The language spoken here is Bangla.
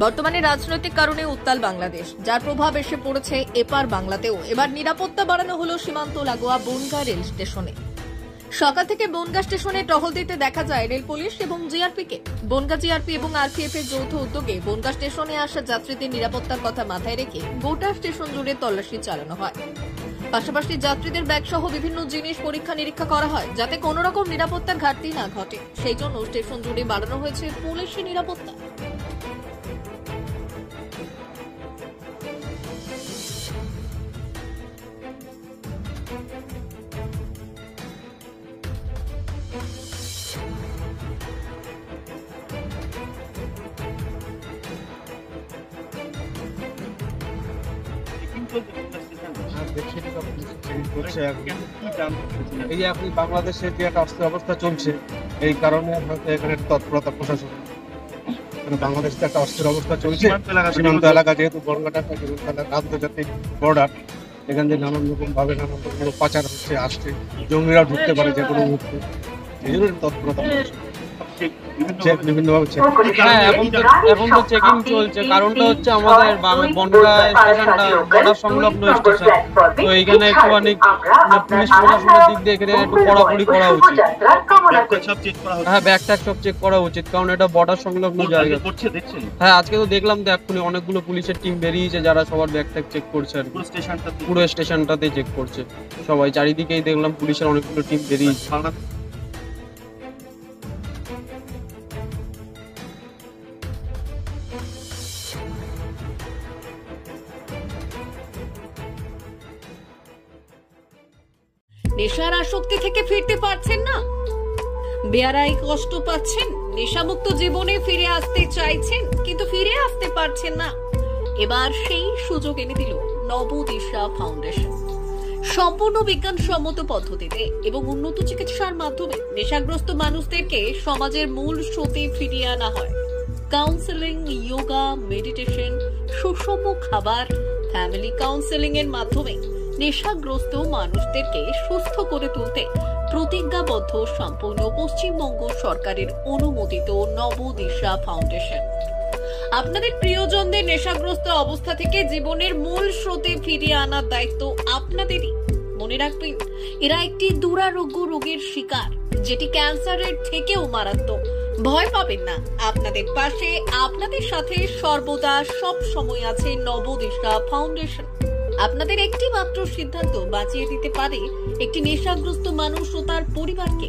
বর্তমানে রাজনৈতিক কারণে উত্তাল বাংলাদেশ, যার প্রভাব এসে পড়েছে এপার বাংলাতেও। এবার নিরাপত্তা বাড়ানো হলো সীমান্ত লাগোয়া বনগাঁ রেল স্টেশনে। সকাল থেকে বনগাঁ স্টেশনে টহল দিতে দেখা যায় রেল পুলিশ এবং জিআরপিকে। বনগাঁ জিআরপি এবং আরপিএফ এর যৌথ উদ্যোগে বনগাঁ স্টেশনে আসা যাত্রীদের নিরাপত্তার কথা মাথায় রেখে গোটা স্টেশন জুড়ে তল্লাশি চালানো হয়। পাশাপাশি যাত্রীদের ব্যাগ সহ বিভিন্ন জিনিস পরীক্ষা নিরীক্ষা করা হয়, যাতে কোনো রকম নিরাপত্তার ঘাটতি না ঘটে। সেই জন্য স্টেশন জুড়ে বাড়ানো হয়েছে পুলিশের নিরাপত্তা। এই যে এখন বাংলাদেশের যে একটা অস্থির অবস্থা চলছে, এই কারণে হয়তো এখানে তৎপরতা প্রশাসন, বাংলাদেশে একটা অস্থির অবস্থা চলছে। সীমান্ত এলাকা যেহেতু বনগাঁটা আন্তর্জাতিক বর্ডার, এখান থেকে নানান রকম ভাবে নানান রকম পাচার হচ্ছে, আসছে, জঙ্গিরা ঢুকতে পারে যে কোনো মুহূর্তে। এই জন্য তৎপরতা বিভিন্ন ভাবে এখন তো চেকিং চলছে। কারণটা হচ্ছে আমাদের বনগাঁ স্টেশনটা বর্ডার সংলগ্ন স্টেশন, তো এইখানে একটুখানি পুলিশ প্রশাসনের দিক দিয়ে এখানে একটু কড়াকড়ি করা উচিত। হ্যাঁ, ব্যাগ ট্যাগ সব চেক করা উচিত, কারণ এটা বর্ডার সংলগ্ন জায়গা। হ্যাঁ, আজকে তো দেখলাম তো এক্ষুনি অনেকগুলো পুলিশের টিম বেরিয়েছে, যারা সবার ব্যাগ ট্যাগ চেক করছে আর পুরো স্টেশনটাতে চেক করছে সবাই। চারিদিকেই দেখলাম পুলিশের অনেকগুলো টিম বেরিয়েছে। নেশার আসক্তি থেকে ফিরতে পারছেন না, বেয়ারাই কষ্ট পাচ্ছেন, নেশামুক্ত জীবনে ফিরে আসতে চাইছেন কিন্তু ফিরে আসতে পারছেন না। এবার সেই সুযোগ এনে দিল নবদিশা ফাউন্ডেশন। সম্পূর্ণ বিজ্ঞানসম্মত পদ্ধতিতে এবং উন্নত চিকিৎসার মাধ্যমে নেশাগ্রস্ত মানুষদেরকে সমাজের মূল স্রোতে ফিরিয়ে আনা হয়। কাউন্সেলিং, যোগা, মেডিটেশন, সুষম খাবার, ফ্যামিলি কাউন্সেলিং এর মাধ্যমে নেশাগ্রস্ত মানুষদেরকে সুস্থ করে তুলতে প্রতিজ্ঞাবদ্ধ সম্পূর্ণ পশ্চিমবঙ্গ সরকারের অনুমোদিত নবদিশা ফাউন্ডেশন। আপনাদের প্রিয়জনদের নেশাগ্রস্ত অবস্থা থেকে জীবনের মূল স্রোতে ফিরিয়ে আনার দায়িত্ব আপনাদেরই। মনে রাখবেন, এরা একটি দুরারোগ্য রোগের শিকার, যেটি ক্যান্সারের থেকেও মারাত্মক। ভয় পাবেন না, আপনাদের পাশে, আপনাদের সাথে সর্বদা সব সময় আছে নবদিশা ফাউন্ডেশন। আপনাদের একটি মাত্র সিদ্ধান্ত বাঁচিয়ে দিতে পারে একটি নেশাগ্রস্ত মানুষ ও তার পরিবারকে।